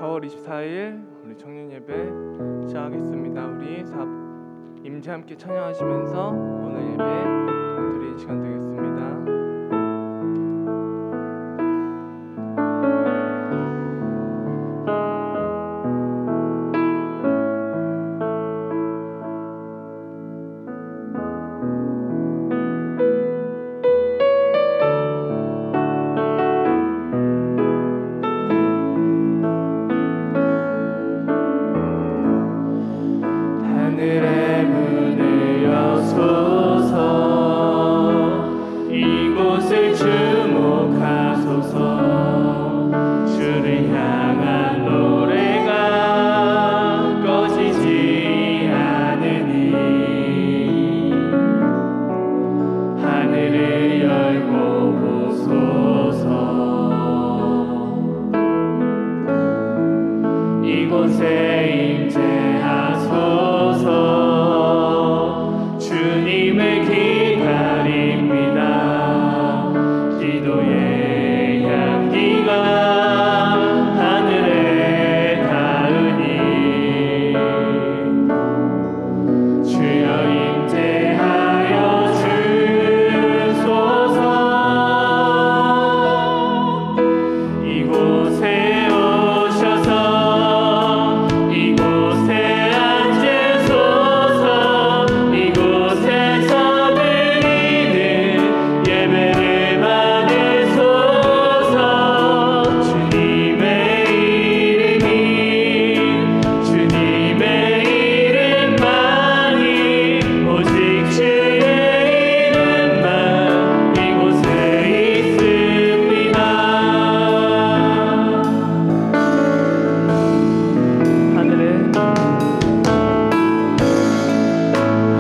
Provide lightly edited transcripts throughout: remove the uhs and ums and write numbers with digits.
4월 24일 우리 청년 예배 시작하겠습니다. 우리 임재 함께 찬양하시면서 오늘 예배 드리는 시간 되겠습니다. 하늘의 문을 여소서, 이곳을 주목하소서. 주를 향한 노래가 꺼지지 않으니 하늘을 열고 보소서. 이곳에 임재하소서. 주님을 기다립니다. 기도의 향기가 하늘에 닿으니 주여 임재하여 주소서. 이곳에 오셔서 이곳에 앉으소서. 이곳에서 드리는 예배를 받으소서. 주님의 이름만이 오직 주의 이름만 이곳에 있습니다. 하늘의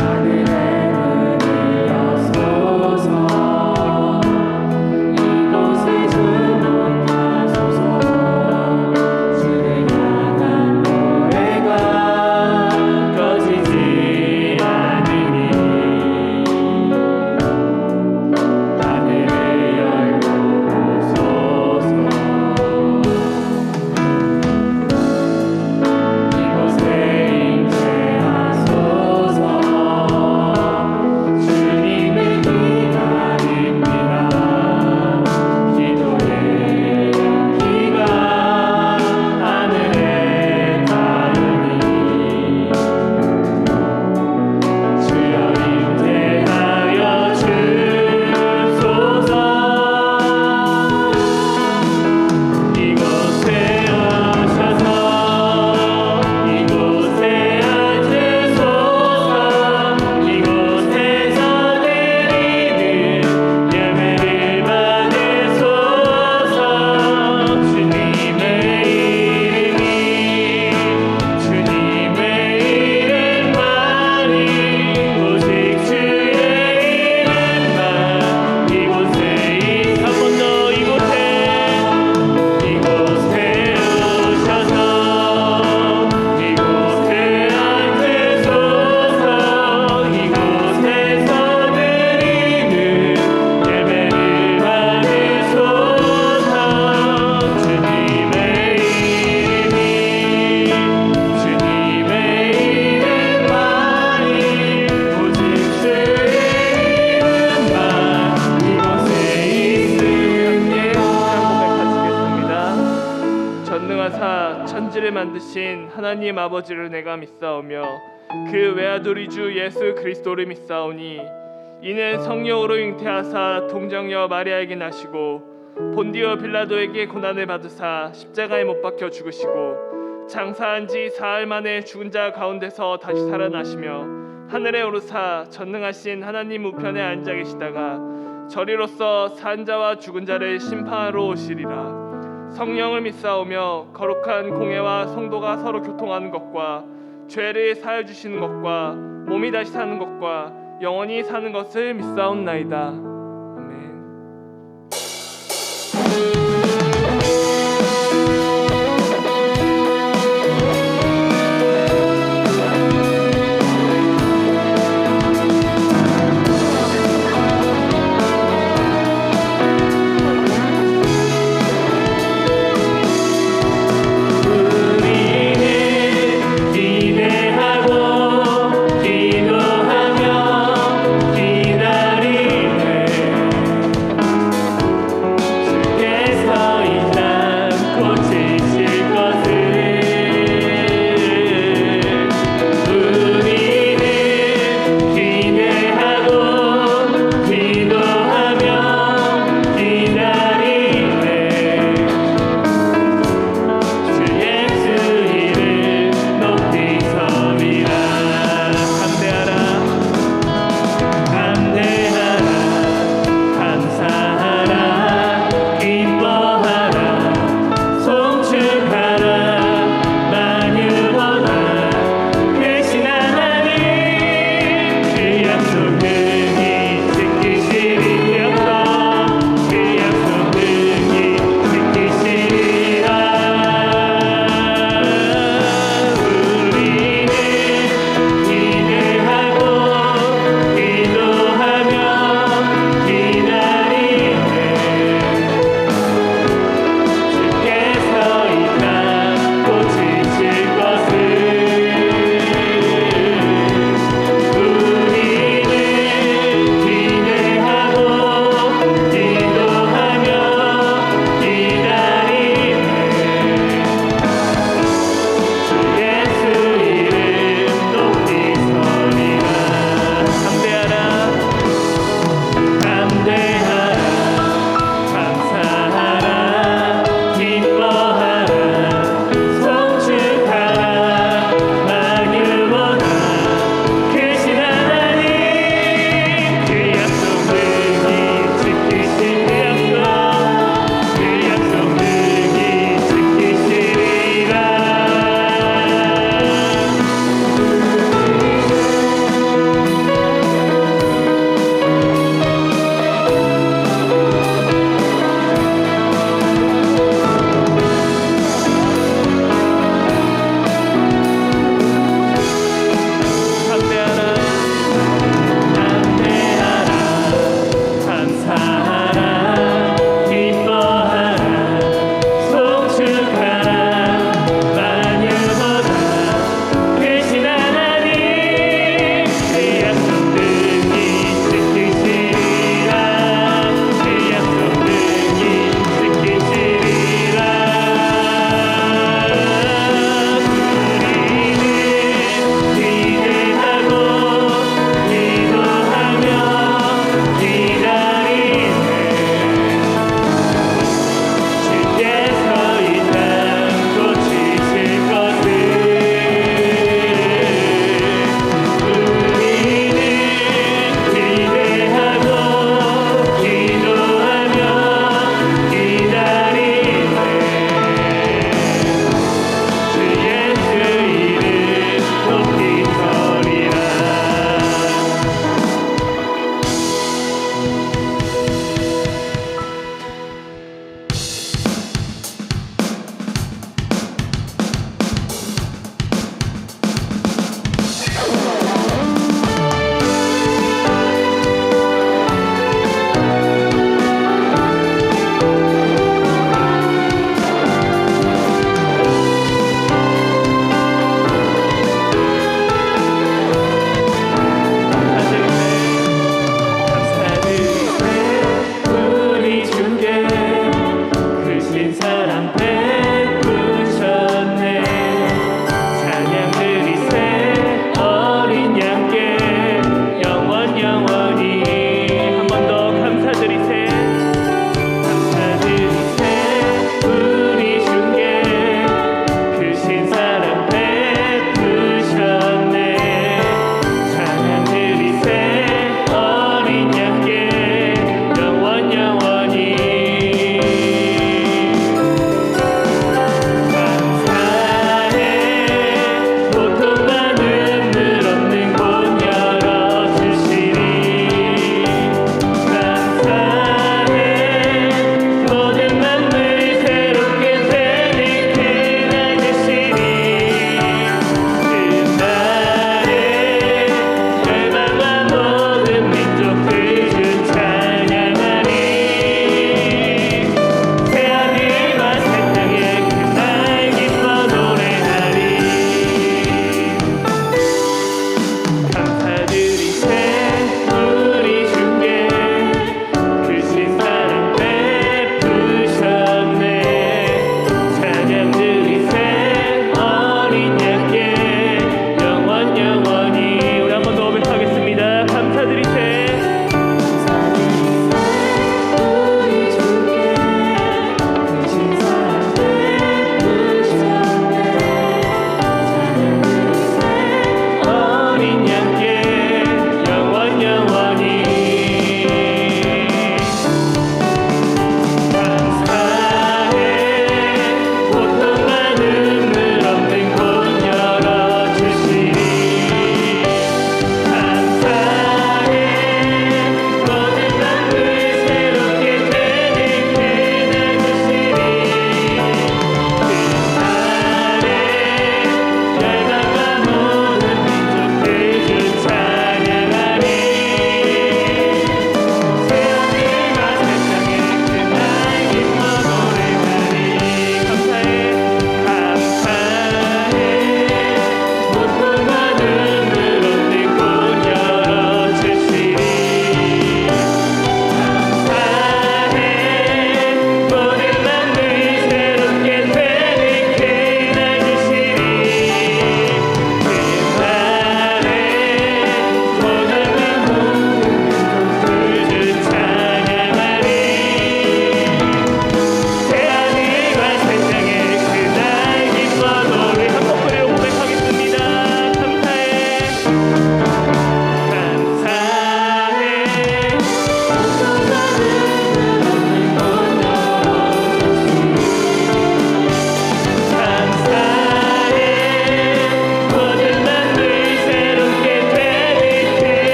하늘의 문을 여소서. 이곳을 주목하소서. 주를 향한 노래가 꺼지지 않으니 하늘을 열고 보소서. 이곳에 임재하소서. 주님을 기다립니다. 기도의 향기가 하늘에 닿으니 주여 임재하여 주소서. 이곳에 오셔서 이곳에 앉으소서. 이곳에서 드리는 예배를 받으소서. 주님의 이름만이 오직 주의 이름만 이곳에 한 번 더 이곳에 오셔서 이곳에 앉으소서. 이곳에서 드리는 예배를 받으소서. 주님의 이름만이 오직 주의 이름만 이곳에 있습니다. 고백하시겠습니다. 전능하사 천지를 만드신 하나님 아버지를 내가 믿사오며 그 외아들이 주 예수 그리스도를 믿사오니 이는 성령으로 잉태하사 동정녀 마리아에게 나시고 본디오 빌라도에게 고난을 받으사 십자가에 못 박혀 죽으시고 장사한 지 사흘 만에 죽은 자 가운데서 다시 살아나시며 하늘에 오르사 전능하신 하나님 우편에 앉아 계시다가 저리로서 산 자와 죽은 자를 심판하러 오시리라. 성령을 믿사오며 거룩한 공회와 성도가 서로 교통하는 것과 죄를 사하여 주시는 것과 몸이 다시 사는 것과 영원히 사는 것을 믿사옵나이다. 아멘.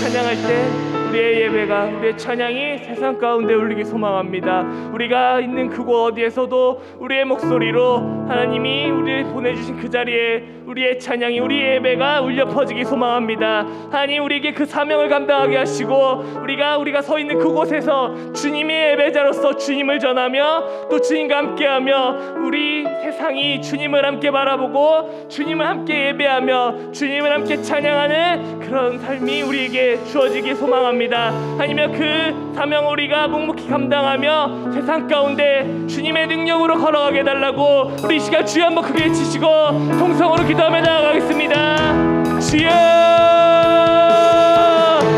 찬양할 때 우리의 예배가, 우리의 찬양이 세상 가운데 울리기 소망합니다. 우리가 있는 그곳 어디에서도 우리의 목소리로 하나님이 우리를 보내주신 그 자리에 우리의 찬양이, 우리의 예배가 울려 퍼지기 소망합니다. 하나님, 우리에게 그 사명을 감당하게 하시고 우리가 서 있는 그곳에서 주님의 예배자로서 주님을 전하며 또 주님과 함께하며 우리 세상이 주님을 함께 바라보고 주님을 함께 예배하며 주님을 함께 찬양하는 그런 삶이 우리에게 주어지기 소망합니다. 아니면 그 사명을 우리가 묵묵히 감당하며 세상 가운데 주님의 능력으로 걸어가게 해달라고 우리 이 시간 주여 한번 크게 외치시고 통성으로 기도하며 나아가겠습니다. 주여,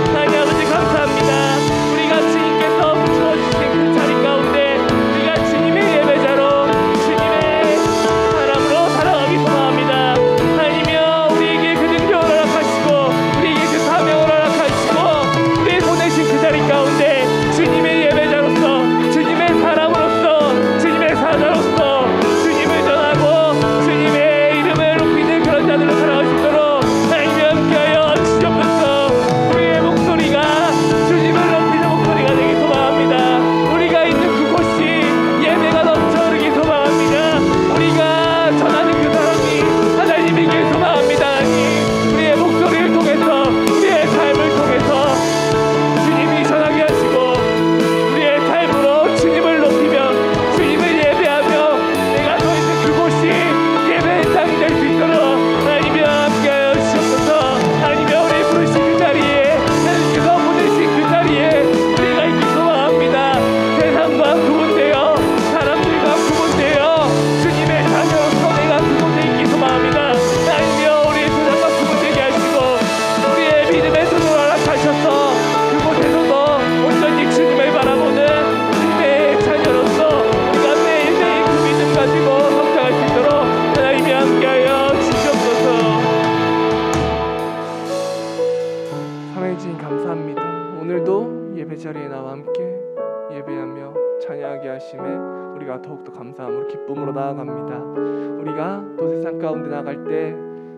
하나님 아버지 감사합니다. 우리가 주님께서 주어주신 그 자리 가운데 우리가 주님의 예배자로 주님의 사람으로 살아가기 소망합니다. 하나님이여, 우리에게 그 능력을 허락하시고 우리에게 그 사명을 허락하시고 우리 보내신 그 자리 가운데 주님의 예배자로서, 주님의 사람으로서, 주님의 사자로서 주님을 전하고 주님의 이름을 높이는 그런 자들로 살아갈 수 있도록 하나님이 함께하여 주시옵소서. 우리의 목소리가 주님을 높이는 목소리가 되기 소망합니다. 우리가 있는 그곳이 예배가 넘쳐 흐르기 소망합니다. 우리가 전하는 그 사람이 하나님이길 소망합니다. 하나님, 우리의 목소리를 통해서, 우리의 삶을 통해서 주님이 전하게 하시고 우리의 삶으로 주님을 높이며 주님을 예배하며 내가 서 있는 그곳이 예배 현장이 될 수 있도록 하나님이 함께하여 주시옵소서. 하나님이 우리 부르신 그 자리에, 하나님께서 보내신 그 자리에 우리가 있기 소망합니다. 세상과 구분되어 사람들과 구분되어 주님의 자녀로서 내가 그곳에 있기 소망합니다. 하나님이여, 우리의 세상과 구분되게 하시고 우리의 믿음의 손을 허락하셔서 그곳에서도 온전히 주님을 바라보는 주님의 자녀로서 우리가 매일매일 그 믿음 가지고 성장할 수 있도록 하나님이 함께하여 주시옵소서. 사랑의 주님 감사합니다. 오늘도 예배 자리에 나와 함께 예배하며 찬양하게 하심에 우리가 더욱더 감사함으로 기쁨으로 나아갑니다. 우리가 또 세상 가운데 나갈 때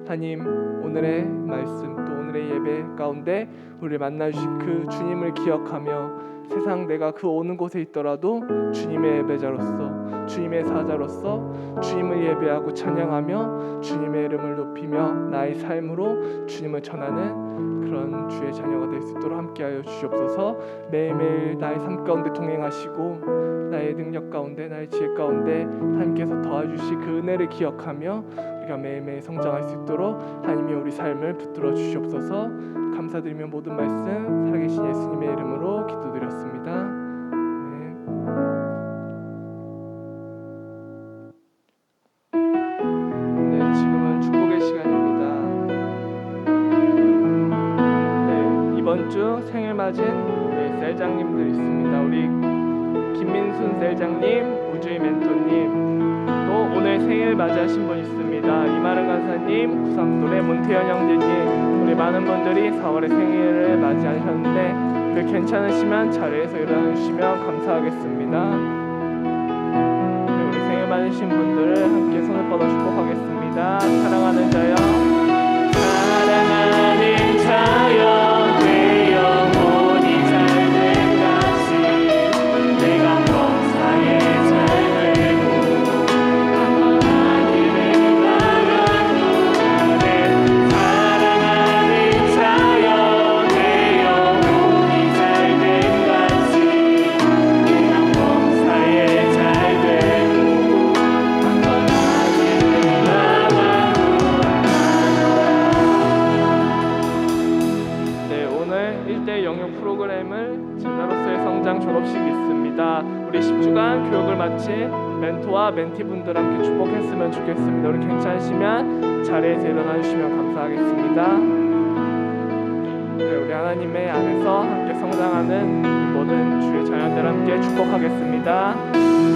하나님, 오늘의 말씀 또 오늘의 예배 가운데 우리를 만나주신 그 주님을 기억하며 세상 내가 그 오는 곳에 있더라도 주님의 예배자로서, 주님의 사자로서 주님을 예배하고 찬양하며 주님의 이름을 높이며 나의 삶으로 주님을 전하는 그런 주의 자녀가 될 수 있도록 함께하여 주시옵소서. 매일매일 나의 삶 가운데 동행하시고 나의 능력 가운데, 나의 지혜 가운데 하나님께서 더해주실 그 은혜를 기억하며 우리가 매일매일 성장할 수 있도록 하나님이 우리 삶을 붙들어 주시옵소서. 감사드리며 모든 말씀 살아계신 예수님의 이름으로 기도드렸습니다. 네. 네, 지금은 축복의 시간입니다. 네, 이번 주 생일 맞은 우리 셀장님들 있습니다. 우리 김민순 셀장님, 우주의 멘토님, 또 오늘 생일 맞이하신 분 있습니다. 이마른 간사님, 구삼돌의 문태현 형제님, 우리 많은 분들이 4월에 생일을 맞이하셨는데 괜찮으시면 자리에서 일어나주시면 감사하겠습니다. 우리 생일 맞으신 분들을 함께 손을 뻗어 축복하겠습니다. 사랑하는 자여, 사랑하는 자여, 내 영혼이 잘된 같이 내가 범사에 잘되고 평안하기를 바라노라네. 사랑하는 자여, 내 영혼이 잘된 같이 내가 범사에 잘되고 평안하기를 바라노라네. 네, 오늘 1대 영역 프로그램을 제자로서의 성장 졸업식이 있습니다. 우리 10주간 교육을 마친 멘토와 멘티분들 함께 축복했으면 좋겠습니다. 우리 괜찮으시면 자리에서 일어나 주시면 감사하겠습니다. 네, 우리 하나님의 안에서 함께 성장하는 모든 주의 자녀들 함께 축복하겠습니다.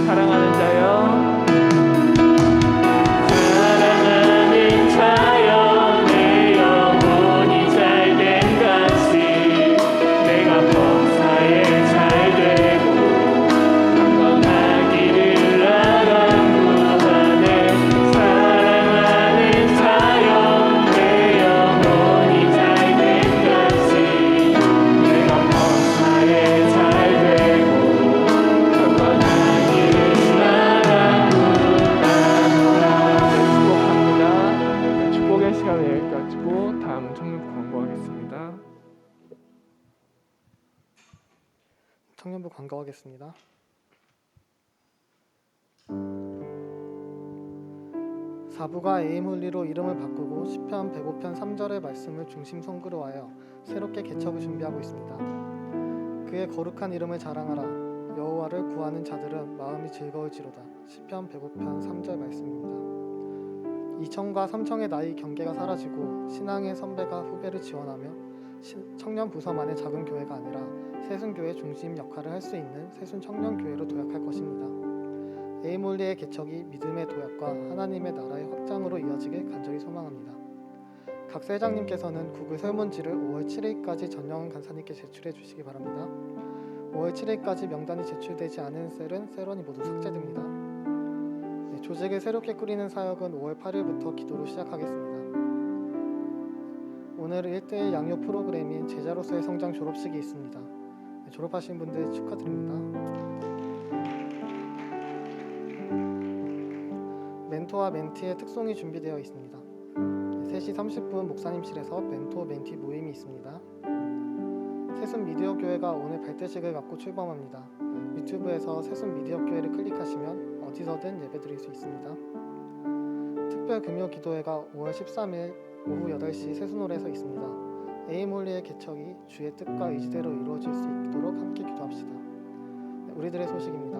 사랑하는 자여, 사랑하는 자여, 내 영혼이 잘된 같이 내가 범사에 잘되고 평안하기를 바라노라네. 사랑하는 자여, 내 영혼이 잘된 같이 가지고 다음은 청년부 광고하겠습니다. 청년부 광고하겠습니다. 사부가 에이몰리로 이름을 바꾸고 시편 105편 3절의 말씀을 중심 성구로 하여 새롭게 개척을 준비하고 있습니다. 그의 거룩한 이름을 자랑하라. 여호와를 구하는 자들은 마음이 즐거울지로다. 시편 105편 3절 말씀입니다. 이청과 삼청의 나이 경계가 사라지고 신앙의 선배가 후배를 지원하며 청년 부서만의 작은 교회가 아니라 새순교회 중심 역할을 할 수 있는 새순 청년교회로 도약할 것입니다. 에이몰리의 개척이 믿음의 도약과 하나님의 나라의 확장으로 이어지길 간절히 소망합니다. 각 세장님께서는 구글 설문지를 5월 7일까지 전영은 간사님께 제출해 주시기 바랍니다. 5월 7일까지 명단이 제출되지 않은 셀은 셀원이 모두 삭제됩니다. 조직을 새롭게 꾸리는 사역은 5월 8일부터 기도로 시작하겠습니다. 오늘은 1대1 양육 프로그램인 제자로서의 성장 졸업식이 있습니다. 졸업하신 분들 축하드립니다. 멘토와 멘티의 특송이 준비되어 있습니다. 3시 30분 목사님실에서 멘토 멘티 모임이 있습니다. 새순 미디어 교회가 오늘 발대식을 갖고 출범합니다. 유튜브에서 새순 미디어 교회를 클릭하시면 어디서든 예배드릴 수 있습니다. 특별 금요 기도회가 5월 13일 오후 8시 새순홀에서 있습니다. 에이몰리의 개척이 주의 뜻과 의지대로 이루어질 수 있도록 함께 기도합시다. 우리들의 소식입니다.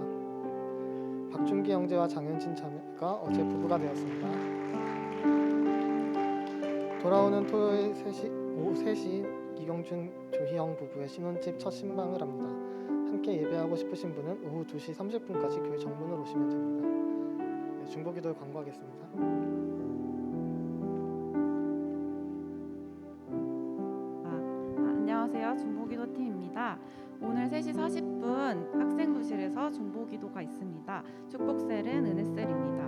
박준기 형제와 장현진 자매가 어제 부부가 되었습니다. 돌아오는 토요일 오후 3시 이경준 조희영 부부의 신혼집 첫 신방을 합니다. 함께 예배하고 싶으신 분은 오후 2시 30분까지 교회 정문으로 오시면 됩니다. 중보기도를 광고하겠습니다. 안녕하세요. 중보기도팀입니다. 오늘 3시 40분 학생부실에서 중보기도가 있습니다. 축복셀은 은혜셀입니다.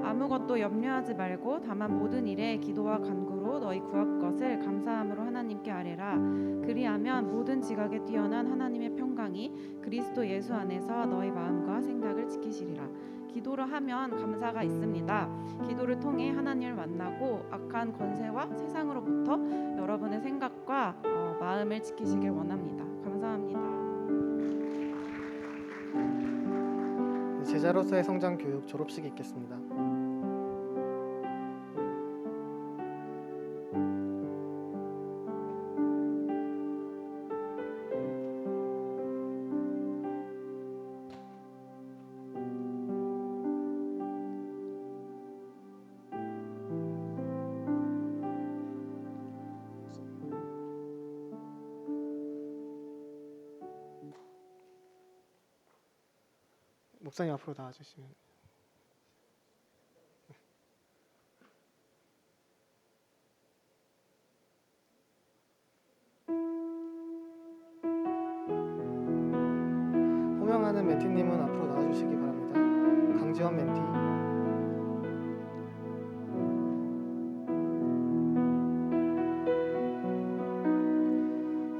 아무것도 염려하지 말고 다만 모든 일에 기도와 간구로 너희 구할 것을 감사함으로 하나님께 아뢰라. 그리하면 모든 지각에 뛰어난 하나님의 평강이 그리스도 예수 안에서 너희 마음과 생각을 지키시리라. 기도를 하면 감사가 있습니다. 기도를 통해 하나님을 만나고 악한 권세와 세상으로부터 여러분의 생각과 마음을 지키시길 원합니다. 감사합니다. 제자로서의 성장 교육 졸업식이 있겠습니다. 목사님 앞으로 나와주시면. 호명하는 멘티님은 앞으로 나와주시기 바랍니다. 강지원 멘티.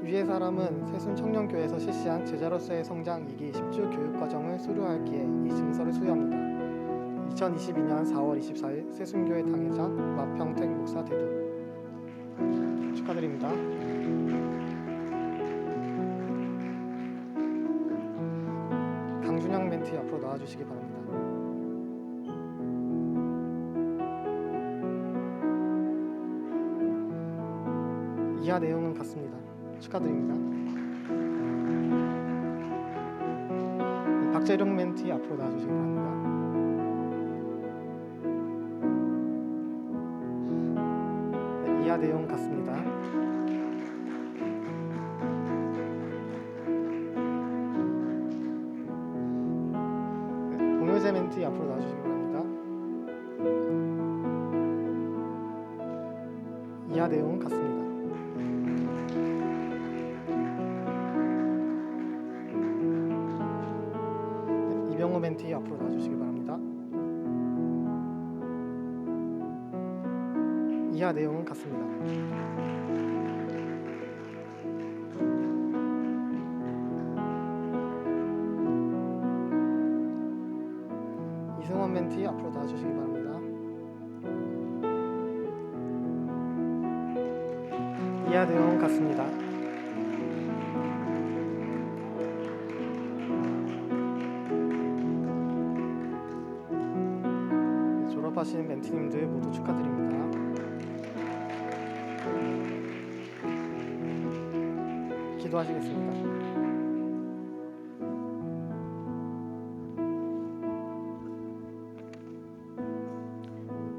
위의 사람은 새순 청년교회에서 실시한 제자로서의 성장 2기 10주 교육과정을 수료하기에 이 증서를 수여합니다. 2022년 4월 24일 새순교회 당회자 마평택 목사 대두. 축하드립니다. 강준영 멘티 앞으로 나와주시기 바랍니다. 이하 내용은 같습니다. 축하드립니다. 박재룡 멘티 앞으로 나와주시기 바랍니다. 이하 내용 같습니다. 공효재 멘티 앞으로 나와주시기 바랍니다. 이하 내용 같습니다. 이병호 멘티 앞으로 나와주시기 바랍니다. 이하 내용은 같습니다. 이승원 멘티 앞으로 나와주시기 바랍니다. 이하 내용 같습니다. 졸업하신 멘티님들 모두 축하드립니다. 기도하시겠습니다.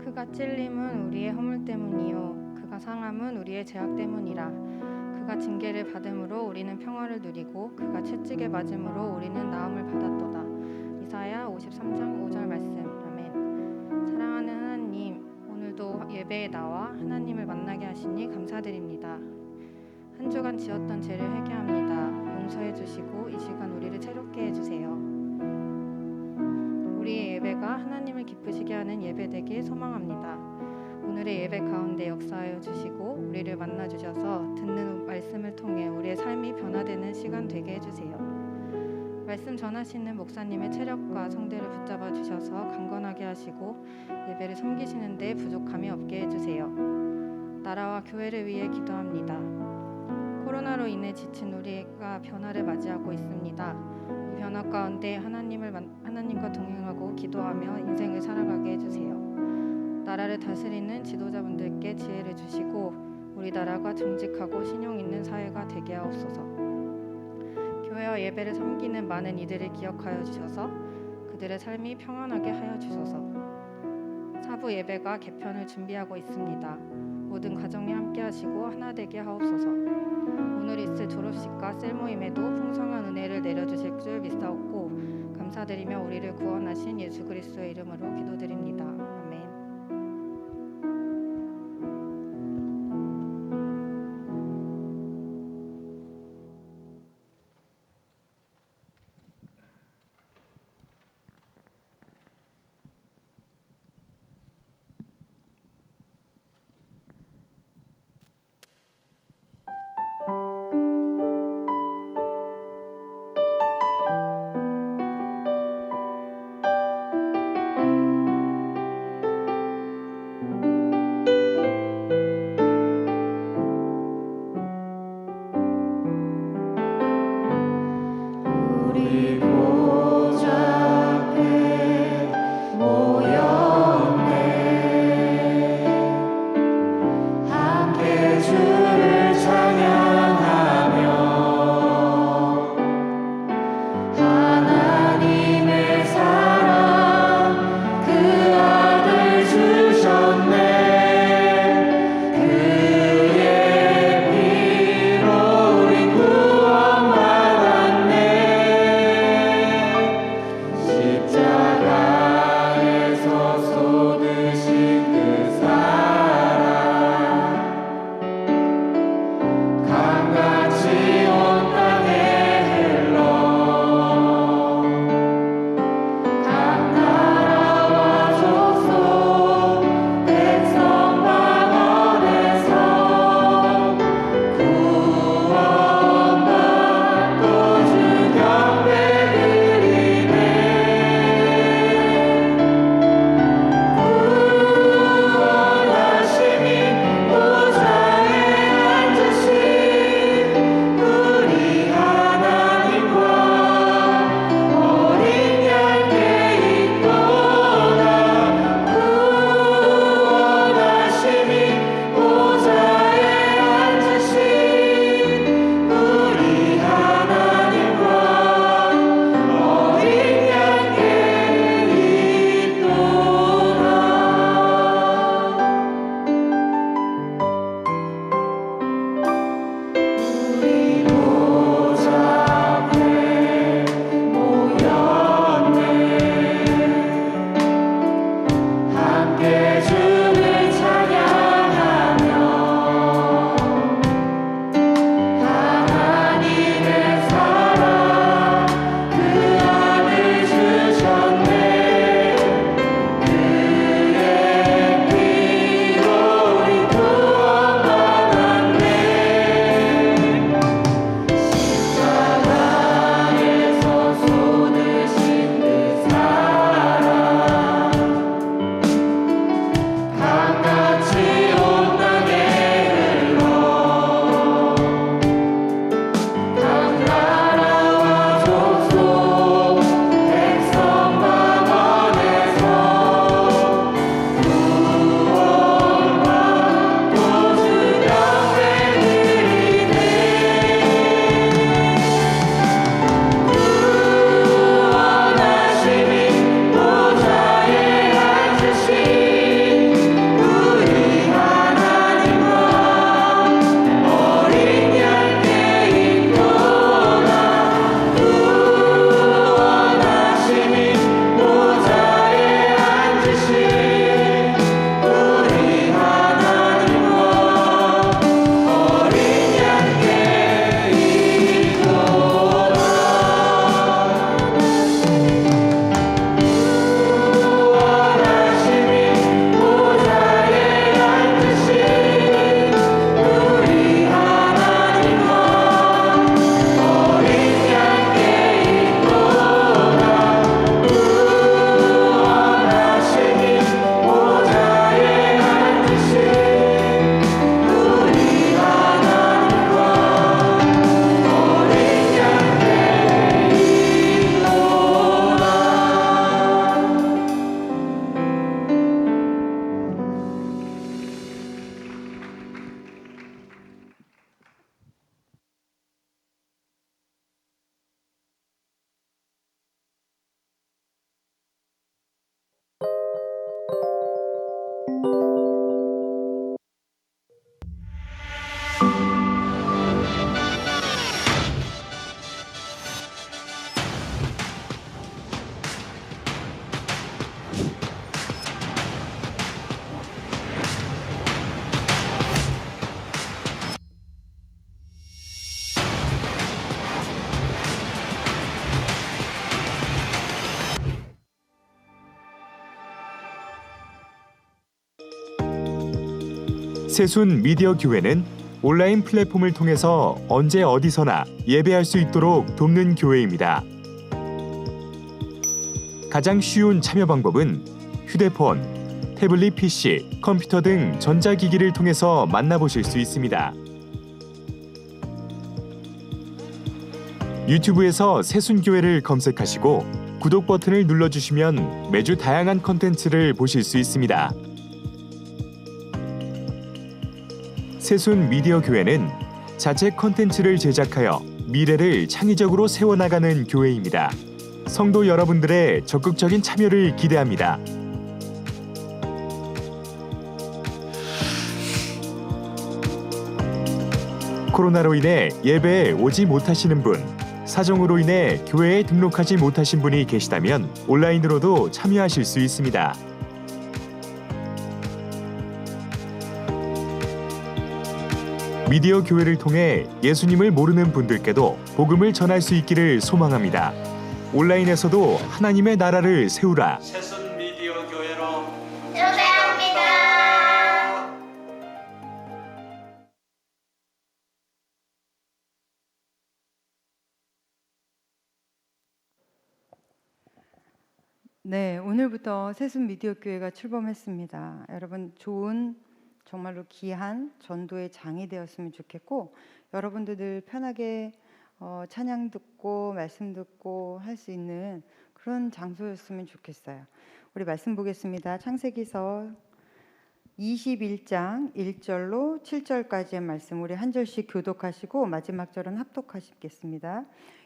그가 찔림은 우리의 허물 때문이요 그가 상함은 우리의 죄악 때문이라. 그가 징계를 받음으로 우리는 평화를 누리고 그가 채찍에 맞음으로 우리는 나음을 받았도다. 이사야 53장 5절 말씀. 아멘. 사랑하는 하나님, 오늘도 예배에 나와 하나님을 만나게 하시니 감사드립니다. 한 주간 지었던 죄를 회개합니다. 용서해 주시고 이 시간 우리를 새롭게 해주세요. 우리의 예배가 하나님을 기쁘시게 하는 예배 되길 소망합니다. 오늘의 예배 가운데 역사하여 주시고 우리를 만나 주셔서 듣는 말씀을 통해 우리의 삶이 변화되는 시간 되게 해주세요. 말씀 전하시는 목사님의 체력과 성대를 붙잡아 주셔서 강건하게 하시고 예배를 섬기시는 데 부족함이 없게 해주세요. 나라와 교회를 위해 기도합니다. 코로나로 인해 지친 우리가 변화를 맞이하고 있습니다. 이 변화 가운데 하나님과 동행하고 기도하며 인생을 살아가게 해주세요. 나라를 다스리는 지도자분들께 지혜를 주시고 우리나라가 정직하고 신용 있는 사회가 되게 하옵소서. 교회와 예배를 섬기는 많은 이들을 기억하여 주셔서 그들의 삶이 평안하게 하여 주소서. 사부 예배가 개편을 준비하고 있습니다. 모든 가정에 함께 하시고 하나 되게 하옵소서. 오늘 있을 졸업식과 셀모임에도 풍성한 은혜를 내려주실 줄 믿사옵고 감사드리며 우리를 구원하신 예수 그리스도의 이름으로 기도드립니다. 아멘. 세순 미디어 교회는 온라인 플랫폼을 통해서 언제 어디서나 예배할 수 있도록 돕는 교회입니다. 가장 쉬운 참여 방법은 휴대폰, 태블릿 PC, 컴퓨터 등 전자기기를 통해서 만나보실 수 있습니다. 유튜브에서 세순교회를 검색하시고 구독 버튼을 눌러주시면 매주 다양한 컨텐츠를 보실 수 있습니다. 세순 미디어 교회는 자체 컨텐츠를 제작하여 미래를 창의적으로 세워나가는 교회입니다. 성도 여러분들의 적극적인 참여를 기대합니다. 코로나로 인해 예배에 오지 못하시는 분, 사정으로 인해 교회에 등록하지 못하신 분이 계시다면 온라인으로도 참여하실 수 있습니다. 미디어 교회를 통해 예수님을 모르는 분들께도 복음을 전할 수 있기를 소망합니다. 온라인에서도 하나님의 나라를 세우라. 세순 미디어 교회로 초대합니다. 네, 오늘부터 세순 미디어 교회가 출범했습니다. 여러분 좋은 정말로 귀한 전도의 장이 되었으면 좋겠고 여러분들 늘 편하게 찬양 듣고 말씀 듣고 할 수 있는 그런 장소였으면 좋겠어요. 우리 말씀 보겠습니다. 창세기서 21장 1절로 7절까지의 말씀 우리 한 절씩 교독하시고 마지막 절은 합독하시겠습니다.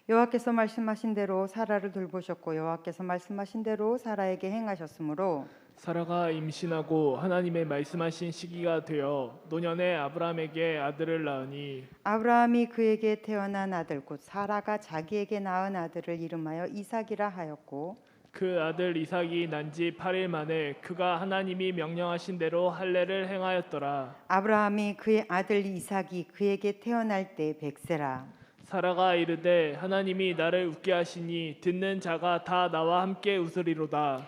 여호와께서 말씀하신 대로 사라를 돌보셨고 여호와께서 말씀하신 대로 사라에게 행하셨으므로 사라가 임신하고 하나님의 말씀하신 시기가 되어 노년에 아브라함에게 아들을 낳으니 아브라함이 그에게 태어난 아들 곧 사라가 자기에게 낳은 아들을 이름하여 이삭이라 하였고 그 아들 이삭이 난 지 8일 만에 그가 하나님이 명령하신 대로 할례를 행하였더라. 아브라함이 그의 아들 이삭이 그에게 태어날 때 100세라. 사라가 이르되 하나님이 나를 웃게 하시니 듣는 자가 다 나와 함께 웃으리로다.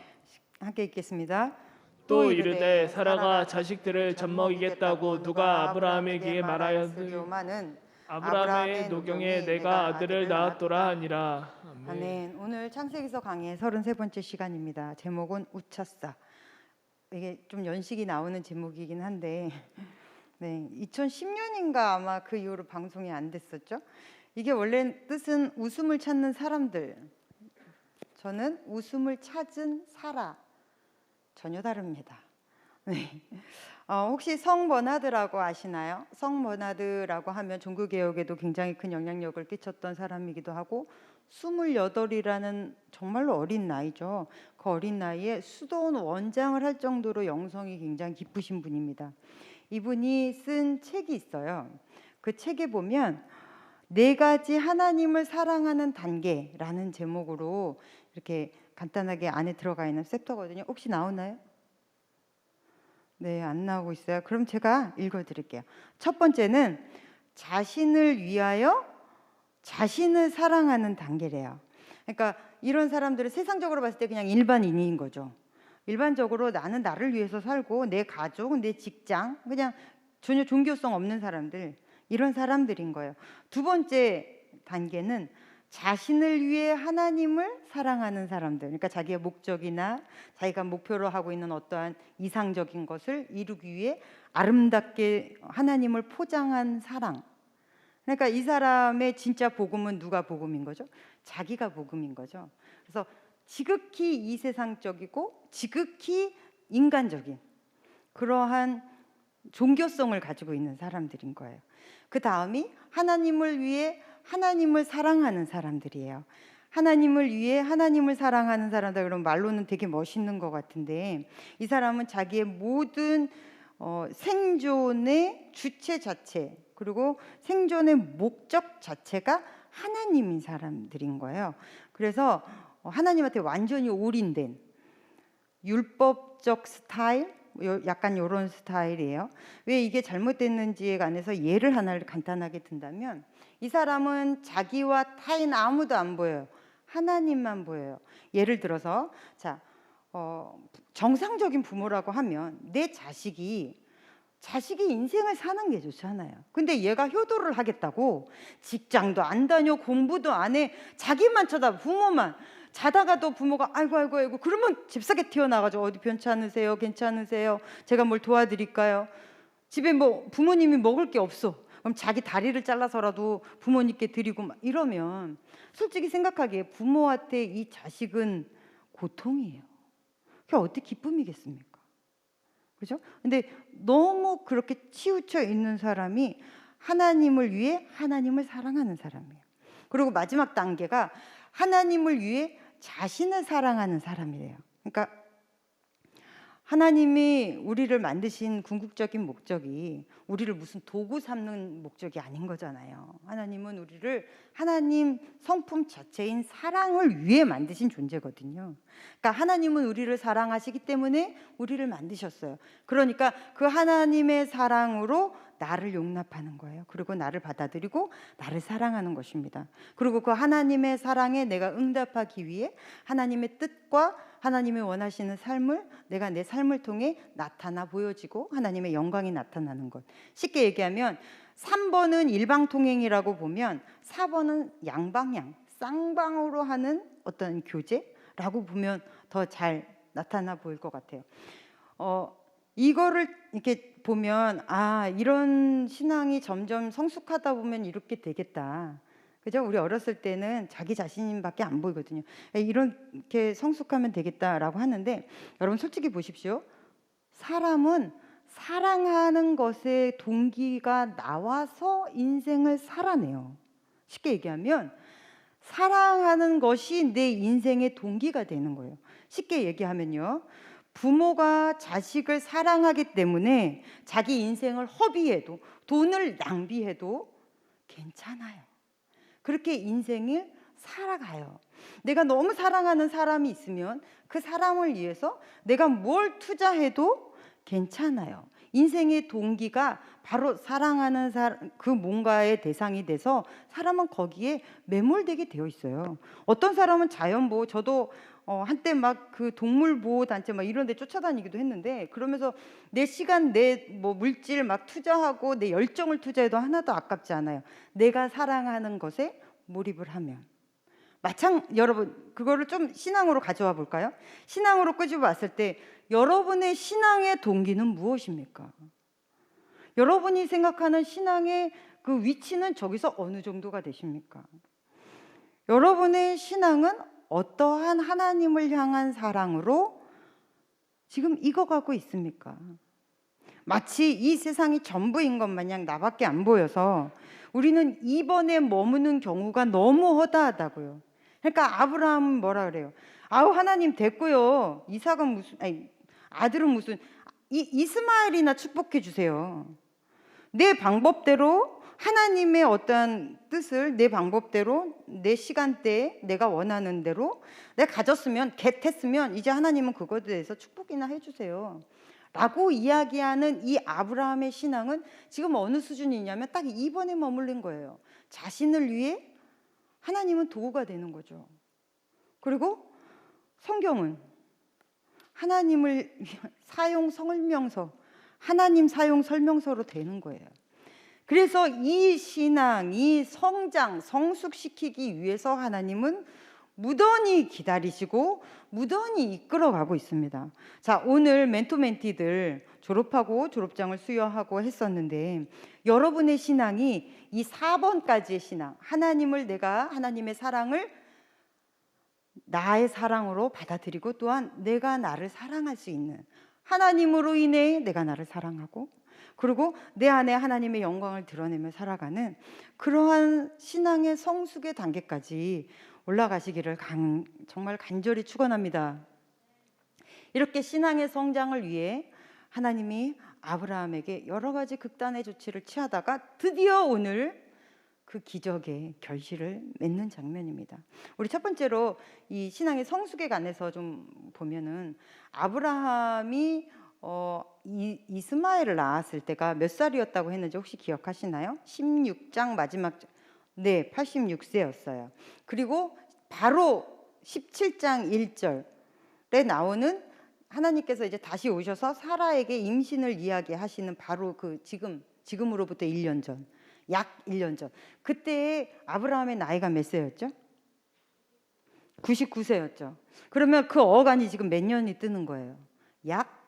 함께 읽겠습니다. 또 이르되 사라가 자식들을 젖먹이겠다고 누가 아브라함에게 말하였으뇨마는 아브라함의 노경에 내가 아들을 낳았더라 하니라. 아멘. 오늘 창세기서 강의 33번째 시간입니다. 제목은 우차싸. 이게 좀 연식이 나오는 제목이긴 한데 네, 2010년인가 아마 그 이후로 방송이 안 됐었죠. 이게 원래 뜻은 웃음을 찾는 사람들. 저는 웃음을 찾은 사라. 전혀 다릅니다. 네. 혹시 성 버나드라고 아시나요? 성 버나드라고 하면 종교개혁에도 굉장히 큰 영향력을 끼쳤던 사람이기도 하고 28이라는 정말로 어린 나이죠. 그 어린 나이에 수도원 원장을 할 정도로 영성이 굉장히 깊으신 분입니다. 이분이 쓴 책이 있어요. 그 책에 보면 4가지 하나님을 사랑하는 단계라는 제목으로 이렇게 간단하게 안에 들어가 있는 챕터거든요. 혹시 나오나요? 네, 안 나오고 있어요. 그럼 제가 읽어드릴게요. 첫 번째는 자신을 위하여 자신을 사랑하는 단계래요. 그러니까 이런 사람들은 세상적으로 봤을 때 그냥 일반인인 거죠. 일반적으로 나는 나를 위해서 살고 내 가족, 내 직장, 그냥 전혀 종교성 없는 사람들, 이런 사람들인 거예요. 두 번째 단계는 자신을 위해 하나님을 사랑하는 사람들, 그러니까 자기의 목적이나 자기가 목표로 하고 있는 어떠한 이상적인 것을 이루기 위해 아름답게 하나님을 포장한 사랑. 그러니까 이 사람의 진짜 복음은 누가 복음인 거죠? 자기가 복음인 거죠. 그래서 지극히 이세상적이고 지극히 인간적인 그러한 종교성을 가지고 있는 사람들인 거예요. 그 다음이 하나님을 위해 하나님을 사랑하는 사람들이에요. 하나님을 위해 하나님을 사랑하는 사람들, 그럼 말로는 되게 멋있는 것 같은데 이 사람은 자기의 모든 생존의 주체 자체 그리고 생존의 목적 자체가 하나님인 사람들인 거예요. 그래서 하나님한테 완전히 올인된 율법적 스타일, 약간 이런 스타일이에요. 왜 이게 잘못됐는지에 관해서 예를 하나를 간단하게 든다면 이 사람은 자기와 타인 아무도 안 보여요. 하나님만 보여요. 예를 들어서 정상적인 부모라고 하면 내 자식이 자식이 인생을 사는 게 좋잖아요. 근데 얘가 효도를 하겠다고 직장도 안 다녀, 공부도 안 해, 자기만 쳐다, 부모만. 자다가도 부모가 아이고 아이고 아이고 그러면 잽싸게 튀어나가죠. 어디 괜찮으세요? 괜찮으세요? 제가 뭘 도와드릴까요? 집에 뭐 부모님이 먹을 게 없어. 그럼 자기 다리를 잘라서라도 부모님께 드리고 막 이러면 솔직히 생각하기에 부모한테 이 자식은 고통이에요. 그게 어떻게 기쁨이겠습니까? 그죠? 근데 너무 그렇게 치우쳐 있는 사람이 하나님을 위해 하나님을 사랑하는 사람이에요. 그리고 마지막 단계가 하나님을 위해 자신을 사랑하는 사람이래요. 그러니까 하나님이 우리를 만드신 궁극적인 목적이 우리를 무슨 도구 삼는 목적이 아닌 거잖아요. 하나님은 우리를 하나님 성품 자체인 사랑을 위해 만드신 존재거든요. 그러니까 하나님은 우리를 사랑하시기 때문에 우리를 만드셨어요. 그러니까 그 하나님의 사랑으로 나를 용납하는 거예요. 그리고 나를 받아들이고 나를 사랑하는 것입니다. 그리고 그 하나님의 사랑에 내가 응답하기 위해 하나님의 뜻과 하나님이 원하시는 삶을 내가 내 삶을 통해 나타나 보여지고 하나님의 영광이 나타나는 것. 쉽게 얘기하면 3번은 일방통행이라고 보면 4번은 양방향, 쌍방으로 하는 어떤 교제라고 보면 더 잘 나타나 보일 것 같아요. 이거를 이렇게 보면 이런 신앙이 점점 성숙하다 보면 이렇게 되겠다. 그죠? 우리 어렸을 때는 자기 자신밖에 안 보이거든요. 이렇게 성숙하면 되겠다라고 하는데 여러분 솔직히 보십시오. 사람은 사랑하는 것에 동기가 나와서 인생을 살아내요. 쉽게 얘기하면 사랑하는 것이 내 인생의 동기가 되는 거예요. 쉽게 얘기하면요. 부모가 자식을 사랑하기 때문에 자기 인생을 허비해도 돈을 낭비해도 괜찮아요. 그렇게 인생을 살아가요. 내가 너무 사랑하는 사람이 있으면 그 사람을 위해서 내가 뭘 투자해도 괜찮아요. 인생의 동기가 바로 사랑하는 사람, 그 뭔가의 대상이 돼서 사람은 거기에 매몰되게 되어 있어요. 어떤 사람은 자연보호, 저도 한때 막 그 동물보호단체 막 이런 데 쫓아다니기도 했는데 그러면서 내 시간, 내 뭐 물질 막 투자하고 내 열정을 투자해도 하나도 아깝지 않아요. 내가 사랑하는 것에 몰입을 하면. 여러분 그거를 좀 신앙으로 가져와 볼까요? 신앙으로 끄집어 왔을 때 여러분의 신앙의 동기는 무엇입니까? 여러분이 생각하는 신앙의 그 위치는 저기서 어느 정도가 되십니까? 여러분의 신앙은 어떠한 하나님을 향한 사랑으로 지금 익어가고 있습니까? 마치 이 세상이 전부인 것 마냥 나밖에 안 보여서 우리는 이번에 머무는 경우가 너무 허다하다고요. 그러니까 아브라함은 뭐라 그래요? 하나님 됐고요. 이삭은 무슨 아들은 무슨 이스마엘이나 축복해 주세요. 내 방법대로 하나님의 어떤 뜻을 내 방법대로 내 시간대에 내가 원하는 대로 내가 가졌으면 겟했으면 이제 하나님은 그것에 대해서 축복이나 해주세요 라고 이야기하는 이 아브라함의 신앙은 지금 어느 수준이냐면 딱 2번에 머물른 거예요. 자신을 위해 하나님은 도구가 되는 거죠. 그리고 성경은 하나님을 사용 설명서, 하나님 사용 설명서로 되는 거예요. 그래서 이 신앙, 이 성장, 성숙시키기 위해서 하나님은 무던히 기다리시고 무던히 이끌어가고 있습니다. 자, 오늘 멘토멘티들 졸업하고 졸업장을 수여하고 했었는데 여러분의 신앙이 이 4번까지의 신앙, 내가 하나님의 사랑을 나의 사랑으로 받아들이고 또한 내가 나를 사랑할 수 있는 하나님으로 인해 내가 나를 사랑하고 그리고 내 안에 하나님의 영광을 드러내며 살아가는 그러한 신앙의 성숙의 단계까지 올라가시기를 정말 간절히 축원합니다. 이렇게 신앙의 성장을 위해 하나님이 아브라함에게 여러 가지 극단의 조치를 취하다가 드디어 오늘 그 기적의 결실을 맺는 장면입니다. 우리 첫 번째로 이 신앙의 성숙에 관해서 좀 보면은 아브라함이 이스마엘을 낳았을 때가 몇 살이었다고 했는지 혹시 기억하시나요? 16장 마지막 86세였어요. 그리고 바로 17장 1절에 나오는 하나님께서 이제 다시 오셔서 사라에게 임신을 이야기하시는 바로 그 지금으로부터 1년 전, 약 1년 전. 그때 아브라함의 나이가 몇 세였죠? 99세였죠. 그러면 그 어간이 지금 몇 년이 뜨는 거예요? 약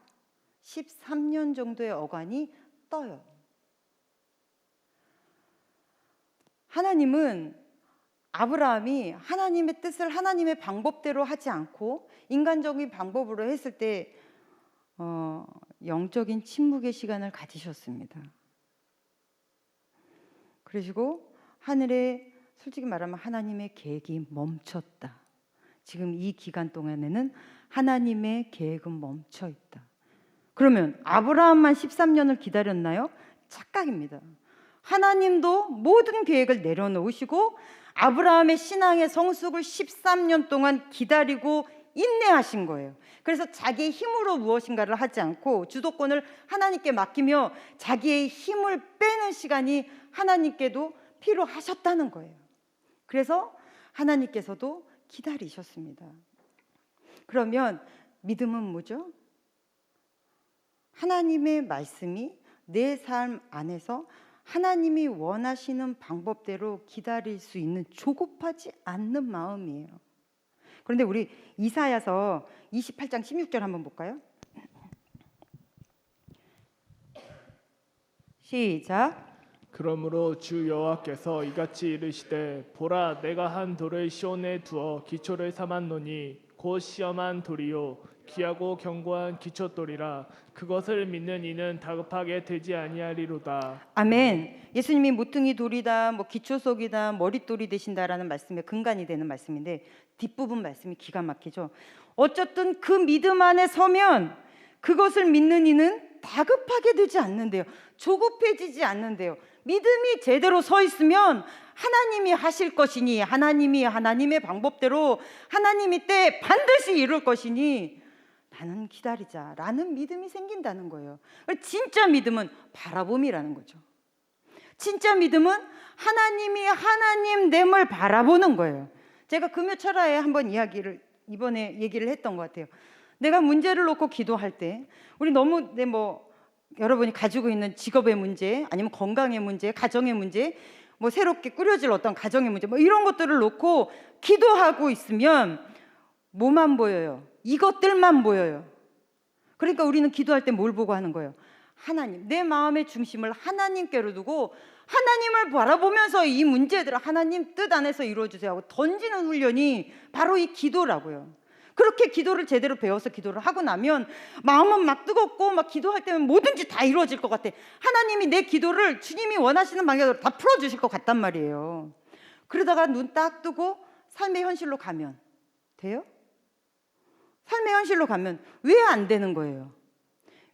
13년 정도의 어간이 떠요. 하나님은 아브라함이 하나님의 뜻을 하나님의 방법대로 하지 않고 인간적인 방법으로 했을 때 영적인 침묵의 시간을 가지셨습니다. 그러시고 하늘에 솔직히 말하면 하나님의 계획이 멈췄다. 지금 이 기간 동안에는 하나님의 계획은 멈춰 있다. 그러면 아브라함만 13년을 기다렸나요? 착각입니다. 하나님도 모든 계획을 내려놓으시고 아브라함의 신앙의 성숙을 13년 동안 기다리고 인내하신 거예요. 그래서 자기의 힘으로 무엇인가를 하지 않고 주도권을 하나님께 맡기며 자기의 힘을 빼는 시간이 하나님께도 필요하셨다는 거예요. 그래서 하나님께서도 기다리셨습니다. 그러면 믿음은 뭐죠? 하나님의 말씀이 내 삶 안에서 하나님이 원하시는 방법대로 기다릴 수 있는 조급하지 않는 마음이에요. 그런데 우리 이사야서 28장 16절 한번 볼까요? 시작. 그러므로 주 여호와께서 이같이 이르시되 보라 내가 한 돌을 시온에 두어 기초를 삼았노니 곧 시험한 돌이요 귀하고 견고한 기초돌이라 그것을 믿는 이는 다급하게 되지 아니하리로다. 아멘. 예수님이 모퉁이 돌이다, 기초석이다, 머릿돌이 되신다라는 말씀의 근간이 되는 말씀인데 뒷부분 말씀이 기가 막히죠. 어쨌든 그 믿음 안에 서면 그것을 믿는 이는 다급하게 되지 않는데요. 조급해지지 않는데요. 믿음이 제대로 서 있으면 하나님이 하실 것이니 하나님이 하나님의 방법대로 하나님이 때 반드시 이룰 것이니 나는 기다리자라는 믿음이 생긴다는 거예요. 진짜 믿음은 바라봄이라는 거죠. 진짜 믿음은 하나님이 하나님됨을 바라보는 거예요. 제가 금요철화에 한번 이번에 얘기를 했던 것 같아요. 내가 문제를 놓고 기도할 때 우리 너무 여러분이 가지고 있는 직업의 문제 아니면 건강의 문제, 가정의 문제, 새롭게 꾸려질 어떤 가정의 문제 이런 것들을 놓고 기도하고 있으면 뭐만 보여요? 이것들만 보여요. 그러니까 우리는 기도할 때 뭘 보고 하는 거예요? 하나님, 내 마음의 중심을 하나님께로 두고 하나님을 바라보면서 이 문제들을 하나님 뜻 안에서 이루어주세요 하고 던지는 훈련이 바로 이 기도라고요. 그렇게 기도를 제대로 배워서 기도를 하고 나면 마음은 막 뜨겁고 막 기도할 때면 뭐든지 다 이루어질 것 같아. 하나님이 내 기도를 주님이 원하시는 방향으로 다 풀어주실 것 같단 말이에요. 그러다가 눈 딱 뜨고 삶의 현실로 가면 돼요? 삶의 현실로 가면 왜 안 되는 거예요?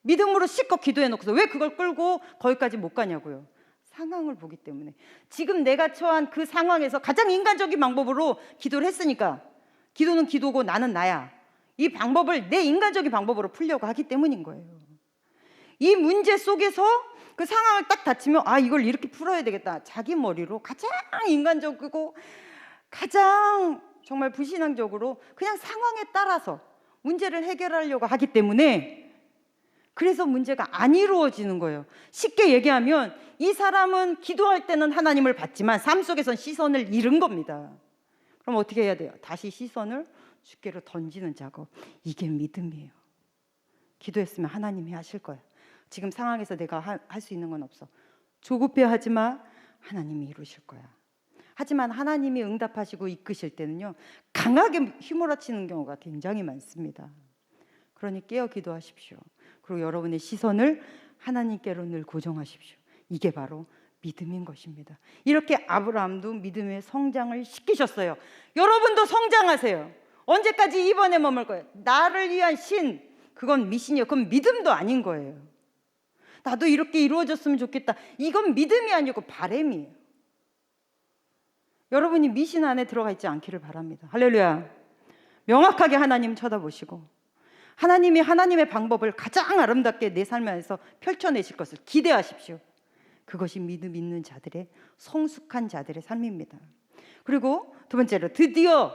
믿음으로 실컷 기도해놓고서 왜 그걸 끌고 거기까지 못 가냐고요. 상황을 보기 때문에. 지금 내가 처한 그 상황에서 가장 인간적인 방법으로 기도를 했으니까 기도는 기도고 나는 나야. 이 방법을 내 인간적인 방법으로 풀려고 하기 때문인 거예요. 이 문제 속에서 그 상황을 딱 닥치면 이걸 이렇게 풀어야 되겠다. 자기 머리로 가장 인간적이고 가장 정말 불신앙적으로 그냥 상황에 따라서 문제를 해결하려고 하기 때문에 그래서 문제가 안 이루어지는 거예요. 쉽게 얘기하면 이 사람은 기도할 때는 하나님을 봤지만 삶 속에선 시선을 잃은 겁니다. 그럼 어떻게 해야 돼요? 다시 시선을 주께로 던지는 작업. 이게 믿음이에요. 기도했으면 하나님이 하실 거야. 지금 상황에서 내가 할 수 있는 건 없어. 조급해하지 마. 하나님이 이루실 거야. 하지만 하나님이 응답하시고 이끄실 때는요, 강하게 휘몰아치는 경우가 굉장히 많습니다. 그러니 깨어 기도하십시오. 그리고 여러분의 시선을 하나님께로 늘 고정하십시오. 이게 바로 믿음인 것입니다. 이렇게 아브라함도 믿음의 성장을 시키셨어요. 여러분도 성장하세요. 언제까지 입원에 머물 거예요? 나를 위한 신, 그건 미신이요. 그건 믿음도 아닌 거예요. 나도 이렇게 이루어졌으면 좋겠다. 이건 믿음이 아니고 바램이에요. 여러분이 미신 안에 들어가 있지 않기를 바랍니다. 할렐루야. 명확하게 하나님 쳐다보시고 하나님이 하나님의 방법을 가장 아름답게 내 삶 안에서 펼쳐내실 것을 기대하십시오. 그것이 믿음 있는 자들의 성숙한 자들의 삶입니다. 그리고 두 번째로 드디어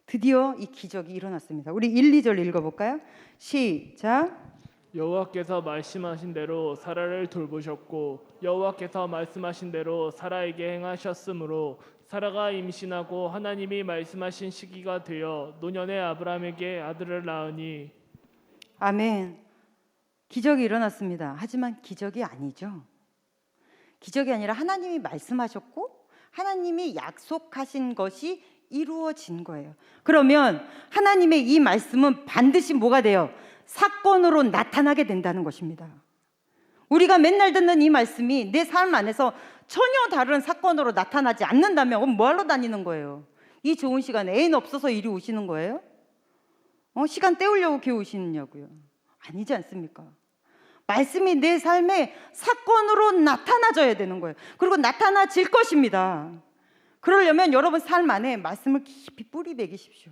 드디어 이 기적이 일어났습니다. 우리 1, 2절 읽어볼까요? 시작. 여호와께서 말씀하신 대로 사라를 돌보셨고 여호와께서 말씀하신 대로 사라에게 행하셨으므로 사라가 임신하고 하나님이 말씀하신 시기가 되어 노년에 아브라함에게 아들을 낳으니. 아멘. 기적이 일어났습니다. 하지만 기적이 아니죠. 기적이 아니라 하나님이 말씀하셨고 하나님이 약속하신 것이 이루어진 거예요. 그러면 하나님의 이 말씀은 반드시 뭐가 돼요? 사건으로 나타나게 된다는 것입니다. 우리가 맨날 듣는 이 말씀이 내 삶 안에서 전혀 다른 사건으로 나타나지 않는다면 뭐하러 다니는 거예요? 이 좋은 시간에 애인 없어서 이리 오시는 거예요? 시간 때우려고 교회 오시느냐고요? 아니지 않습니까? 말씀이 내 삶에 사건으로 나타나져야 되는 거예요. 그리고 나타나질 것입니다. 그러려면 여러분 삶 안에 말씀을 깊이 뿌리 내리십시오.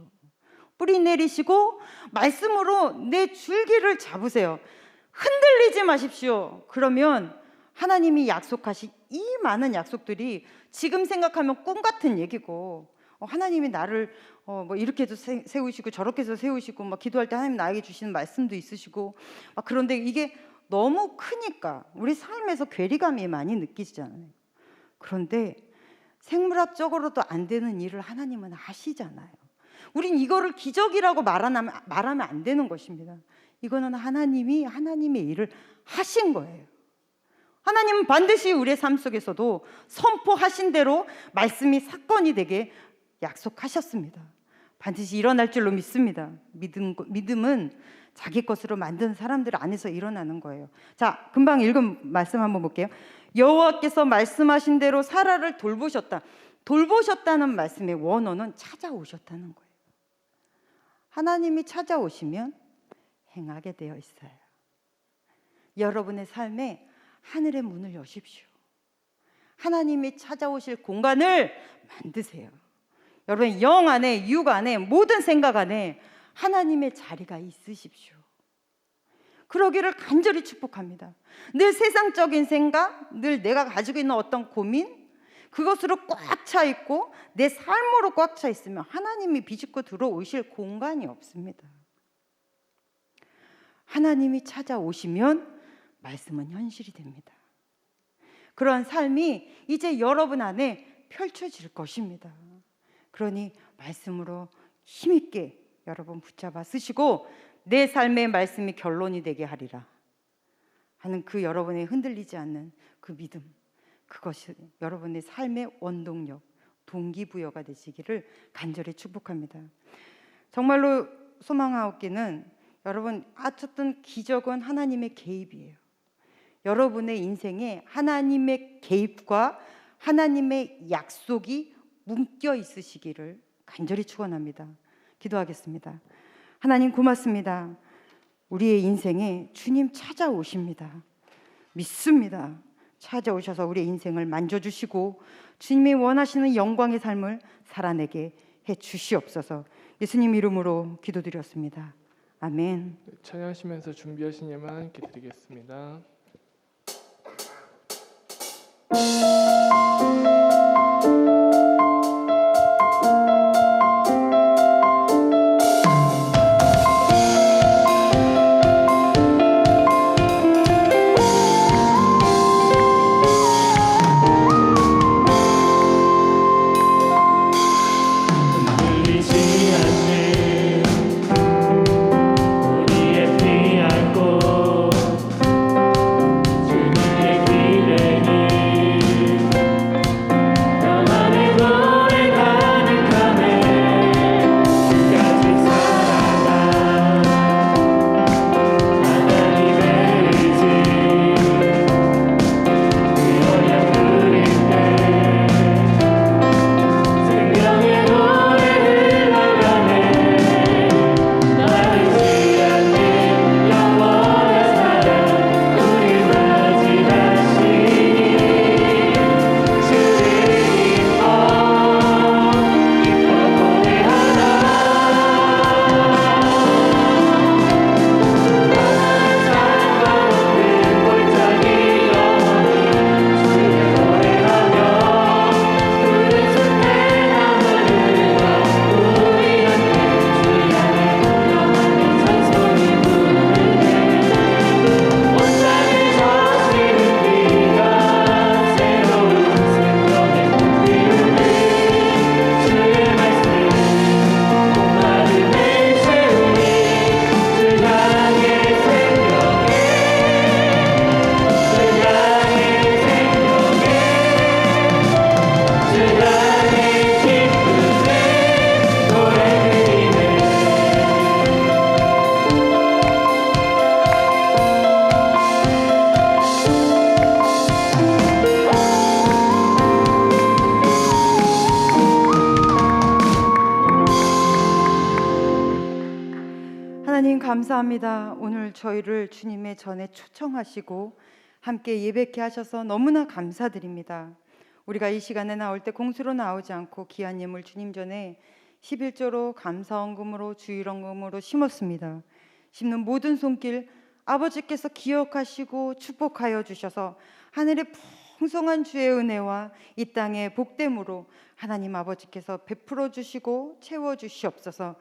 뿌리 내리시고 말씀으로 내 줄기를 잡으세요. 흔들리지 마십시오. 그러면 하나님이 약속하신 이 많은 약속들이 지금 생각하면 꿈 같은 얘기고, 하나님이 나를 뭐 이렇게도 세우시고 저렇게도 세우시고 막 기도할 때 하나님 나에게 주시는 말씀도 있으시고 막 그런데 이게 너무 크니까 우리 삶에서 괴리감이 많이 느끼시잖아요. 그런데 생물학적으로도 안 되는 일을 하나님은 하시잖아요. 우린 이거를 기적이라고 말하면 안 되는 것입니다. 이거는 하나님의 일을 하신 거예요. 하나님은 반드시 우리의 삶 속에서도 선포하신 대로 말씀이 사건이 되게 약속하셨습니다. 반드시 일어날 줄로 믿습니다. 믿음은 자기 것으로 만든 사람들 안에서 일어나는 거예요. 자, 금방 읽은 말씀 한번 볼게요. 여호와께서 말씀하신 대로 사라를 돌보셨다. 돌보셨다는 말씀의 원어는 찾아오셨다는 거예요. 하나님이 찾아오시면 행하게 되어 있어요. 여러분의 삶에 하늘의 문을 여십시오. 하나님이 찾아오실 공간을 만드세요. 여러분 영 안에, 육 안에, 모든 생각 안에 하나님의 자리가 있으십시오. 그러기를 간절히 축복합니다. 늘 세상적인 생각, 늘 내가 가지고 있는 어떤 고민, 그것으로 꽉 차 있고 내 삶으로 꽉 차 있으면 하나님이 비집고 들어오실 공간이 없습니다. 하나님이 찾아오시면 말씀은 현실이 됩니다. 그러한 삶이 이제 여러분 안에 펼쳐질 것입니다. 그러니 말씀으로 힘있게 여러분 붙잡아 쓰시고 내 삶의 말씀이 결론이 되게 하리라 하는 그 여러분의 흔들리지 않는 그 믿음, 그것이 여러분의 삶의 원동력, 동기부여가 되시기를 간절히 축복합니다. 정말로 소망하옵기는 여러분 어쨌든 기적은 하나님의 개입이에요. 여러분의 인생에 하나님의 개입과 하나님의 약속이 묶여 있으시기를 간절히 축원합니다. 기도하겠습니다. 하나님 고맙습니다. 우리의 인생에 주님 찾아오십니다. 믿습니다. 찾아오셔서 우리의 인생을 만져주시고 주님이 원하시는 영광의 삶을 살아내게 해주시옵소서. 예수님 이름으로 기도드렸습니다. 아멘. 찬양하시면서 준비하신 예만 함께 드리겠습니다. 감사합니다. 오늘 저희를 주님의 전에 초청하시고 함께 예배케 하셔서 너무나 감사드립니다. 우리가 이 시간에 나올 때 공수로 나오지 않고 귀한 예물 주님 전에 11조로 감사헌금으로 주일헌금으로 심었습니다. 심는 모든 손길 아버지께서 기억하시고 축복하여 주셔서 하늘의 풍성한 주의 은혜와 이 땅의 복됨으로 하나님 아버지께서 베풀어 주시고 채워 주시옵소서.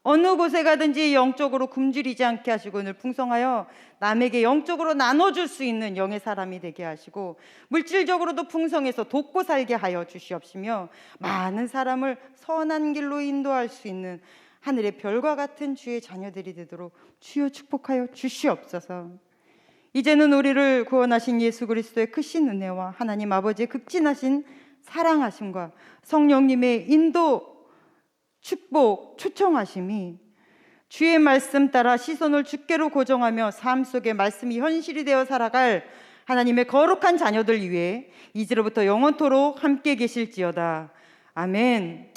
어느 곳에 가든지 영적으로 굶주리지 않게 하시고 늘 풍성하여 남에게 영적으로 나눠줄 수 있는 영의 사람이 되게 하시고 물질적으로도 풍성해서 돕고 살게 하여 주시옵시며 많은 사람을 선한 길로 인도할 수 있는 하늘의 별과 같은 주의 자녀들이 되도록 주여 축복하여 주시옵소서. 이제는 우리를 구원하신 예수 그리스도의 크신 은혜와 하나님 아버지의 극진하신 사랑하심과 성령님의 인도 축복, 초청하심이 주의 말씀 따라 시선을 주께로 고정하며 삶 속에 말씀이 현실이 되어 살아갈 하나님의 거룩한 자녀들 위해 이제로부터 영원토록 함께 계실지어다. 아멘.